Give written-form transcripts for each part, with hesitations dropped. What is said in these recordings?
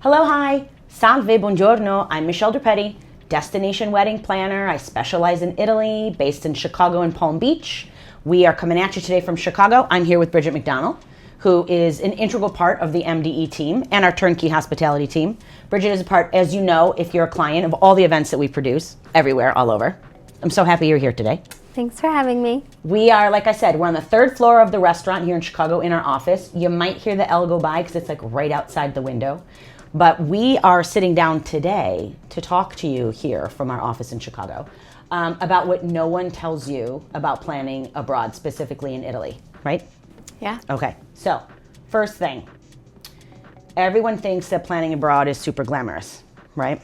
Hello, hi, salve, buongiorno. I'm Michelle Durpetti, destination wedding planner. I specialize in Italy, based in Chicago and Palm Beach. We are coming at you today from Chicago. I'm here with Brigit McDonnell, who is an integral part of the MDE team and our turnkey hospitality team. Brigit is a part, as you know, if you're a client, of all the events that we produce everywhere, all over. I'm so happy you're here today. Thanks for having me. We are, like I said, we're on the third floor of the restaurant here in Chicago in our office. You might hear the L go by because it's like right outside the window. But we are sitting down today to talk to you here from our office in Chicago about what no one tells you about planning abroad, specifically in Italy, right? Yeah. Okay, so first thing, everyone thinks that planning abroad is super glamorous, right?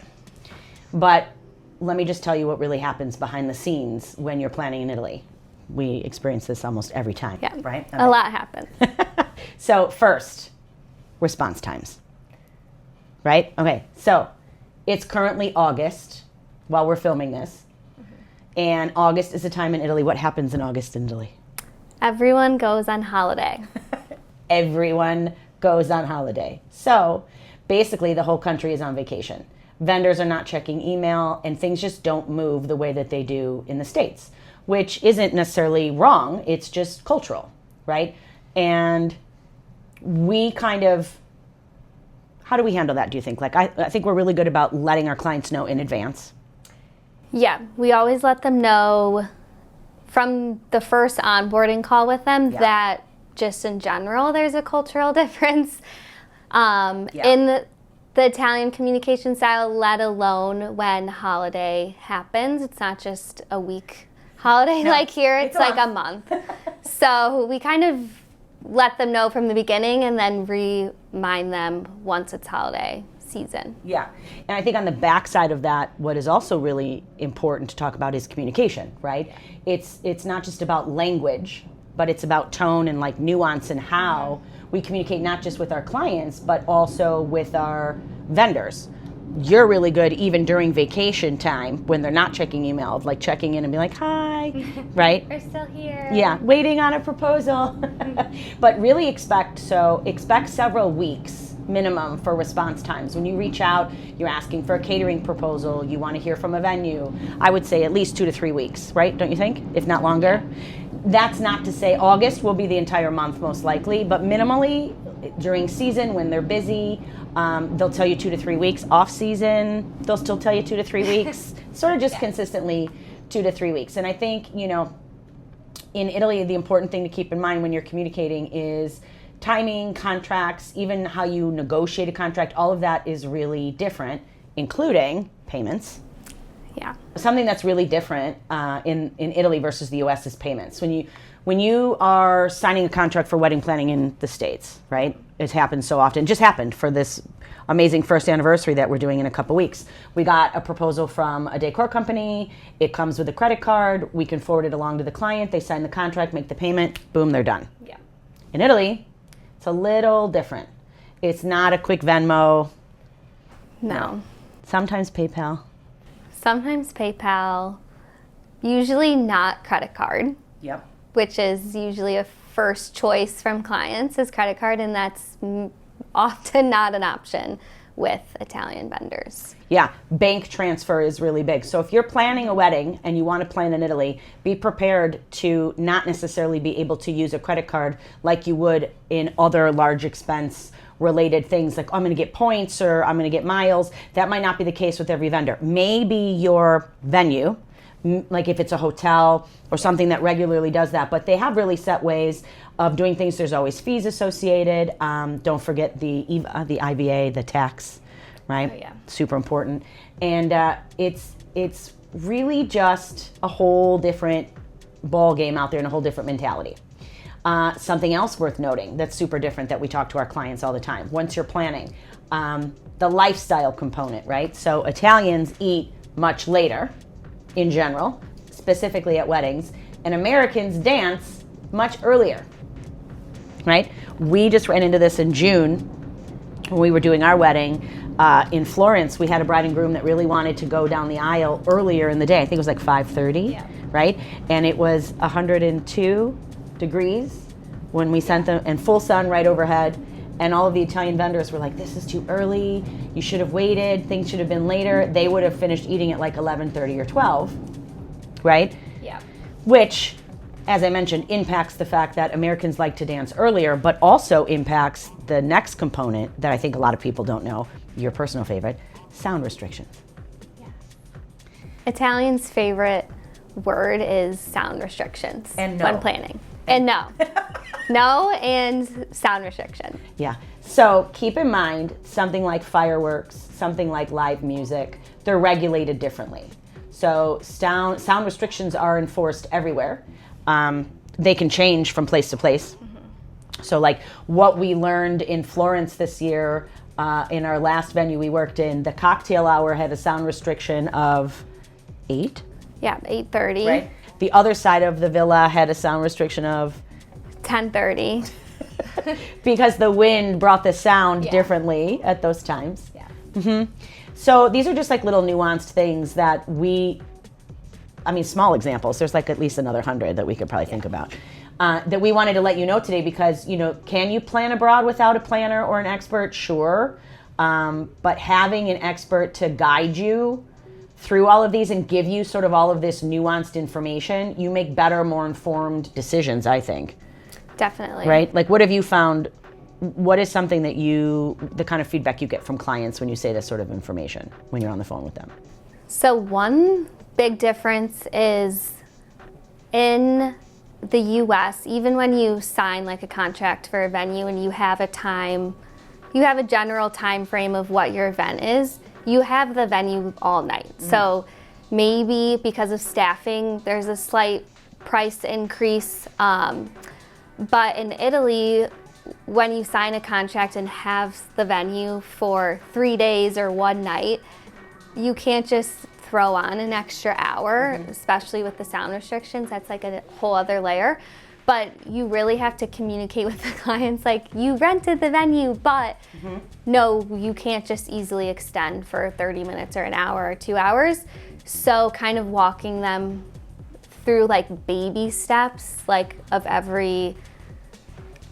But let me just tell you what really happens behind the scenes when you're planning in Italy. We experience this almost every time, Yeah. right? A lot happens. So first, response times, right? Okay, so it's currently August while we're filming this. And August is a time in Italy. What happens in August in Italy? Everyone goes on holiday. Everyone goes on holiday. So basically the whole country is on vacation. Vendors are not checking email and things just don't move the way that they do in the States, which isn't necessarily wrong. It's just cultural, right? And we kind of, how do we handle that, do you think? Like, I think we're really good about letting our clients know in advance. Yeah, we always let them know from the first onboarding call with them that just in general there's a cultural difference in the Italian communication style, let alone when holiday happens. It's not just a week holiday like here, it's like a month. So we kind of let them know from the beginning and then remind them once it's holiday season. Yeah, and I think on the backside of that, what is also really important to talk about is communication, right? It's not just about language, but it's about tone and like nuance and how we communicate not just with our clients, but also with our vendors. You're really good even during vacation time when they're not checking email, of like checking in and be like, hi, right? We're still here. Yeah, waiting on a proposal. But really expect several weeks minimum for response times. When you reach out, you're asking for a catering proposal, you want to hear from a venue, I would say at least 2 to 3 weeks, right? Don't you think? If not longer. That's not to say August will be the entire month most likely, but minimally during season when they're busy, they'll tell you 2 to 3 weeks. Off season, they'll still tell you 2 to 3 weeks. Sort of just consistently 2 to 3 weeks. And I think, you know, in Italy, the important thing to keep in mind when you're communicating is timing, contracts, even how you negotiate a contract. All of that is really different, including payments. Yeah. Something that's really different in Italy versus the US is payments. When you are signing a contract for wedding planning in the States, right? It happens so often. It just happened for this amazing first anniversary that we're doing in a couple weeks. We got a proposal from a decor company. It comes with a credit card. We can forward it along to the client. They sign the contract, make the payment, boom, they're done. Yeah. In Italy, it's a little different. It's not a quick Venmo. No. Sometimes PayPal. Sometimes PayPal, usually not credit card. Yep. Which is usually a first choice from clients is credit card, and that's often not an option with Italian vendors. Yeah, bank transfer is really big. So if you're planning a wedding and you want to plan in Italy, be prepared to not necessarily be able to use a credit card like you would in other large expense related things like, oh, I'm going to get points or I'm going to get miles. That might not be the case with every vendor. Maybe your venue, like if it's a hotel or something that regularly does that, but they have really set ways of doing things. There's always fees associated. Don't forget the IVA, the tax, right? Oh, yeah. Super important. And it's really just a whole different ball game out there and a whole different mentality. Something else worth noting that's super different that we talk to our clients all the time. Once you're planning, the lifestyle component, right? So Italians eat much later in general, specifically at weddings, and Americans dance much earlier, right? We just ran into this in June when we were doing our wedding in Florence. We had a bride and groom that really wanted to go down the aisle earlier in the day. I think it was like 5:30, right? And it was 102 degrees when we sent them, and full sun right overhead. and all of the Italian vendors were like, this is too early, you should have waited, things should have been later, they would have finished eating at like 11:30 or 12, right? Yeah. Which, as I mentioned, impacts the fact that Americans like to dance earlier, but also impacts the next component that I think a lot of people don't know, your personal favorite, sound restrictions. Yeah. Italians' favorite word is sound restrictions and no. when planning. And no. No and sound restriction. Yeah. So keep in mind, something like fireworks, something like live music, they're regulated differently. So sound restrictions are enforced everywhere. They can change from place to place. Mm-hmm. So like what we learned in Florence this year, in our last venue we worked in, the cocktail hour had a sound restriction of 8. Yeah, 8:30. Right. The other side of the villa had a sound restriction of 10:30. because the wind brought the sound differently at those times. Yeah. Mm-hmm. So these are just like little nuanced things that small examples. There's like at least another 100 that we could probably think about. That we wanted to let you know today because, can you plan abroad without a planner or an expert? Sure. But having an expert to guide you through all of these and give you sort of all of this nuanced information, you make better, more informed decisions, I think. Definitely. Right? Like, what have you found? What is something that the kind of feedback you get from clients when you say this sort of information when you're on the phone with them? So one big difference is in the US, even when you sign like a contract for a venue and you have a general time frame of what your event is, you have the venue all night. So maybe because of staffing, there's a slight price increase. But in Italy, when you sign a contract and have the venue for 3 days or one night, you can't just throw on an extra hour, especially with the sound restrictions. That's like a whole other layer. But you really have to communicate with the clients, like, you rented the venue, but no, you can't just easily extend for 30 minutes or an hour or 2 hours. So kind of walking them through like baby steps, like of every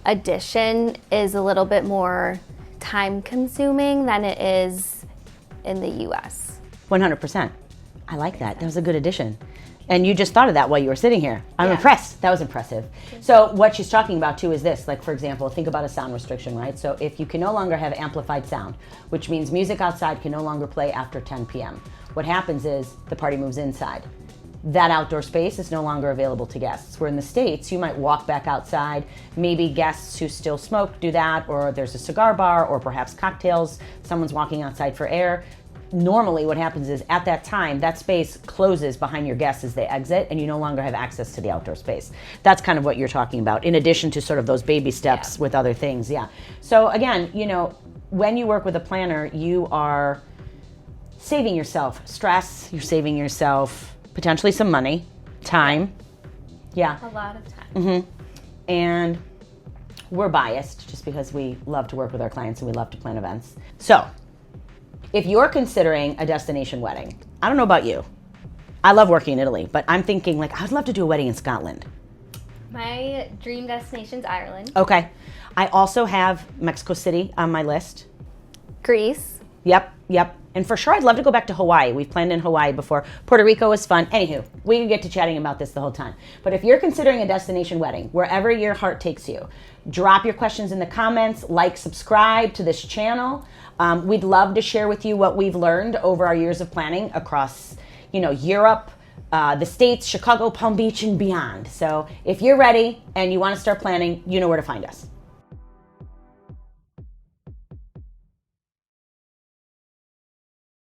addition is a little bit more time consuming than it is in the US. 100%. I like that. That was a good addition. And you just thought of that while you were sitting here. I'm impressed. That was impressive. So what she's talking about too is this, like for example, think about a sound restriction, right? So if you can no longer have amplified sound, which means music outside can no longer play after 10 p.m. What happens is the party moves inside. That outdoor space is no longer available to guests. Where in the States, you might walk back outside. Maybe guests who still smoke do that, or there's a cigar bar, or perhaps cocktails. Someone's walking outside for air. Normally what happens is at that time, that space closes behind your guests as they exit and you no longer have access to the outdoor space. That's kind of what you're talking about, in addition to sort of those baby steps with other things, So again, when you work with a planner, you are saving yourself stress, you're saving yourself potentially some money, time. A lot of time. Mm-hmm. And we're biased just because we love to work with our clients and we love to plan events. So, if you're considering a destination wedding, I don't know about you. I love working in Italy, but I'm thinking like, I'd love to do a wedding in Scotland. My dream destination's Ireland. Okay. I also have Mexico City on my list. Greece. Yep. And for sure, I'd love to go back to Hawaii. We've planned in Hawaii before. Puerto Rico was fun. Anywho, we could get to chatting about this the whole time. But if you're considering a destination wedding, wherever your heart takes you, drop your questions in the comments, subscribe to this channel. We'd love to share with you what we've learned over our years of planning across, Europe, the States, Chicago, Palm Beach, and beyond. So if you're ready and you want to start planning, you know where to find us.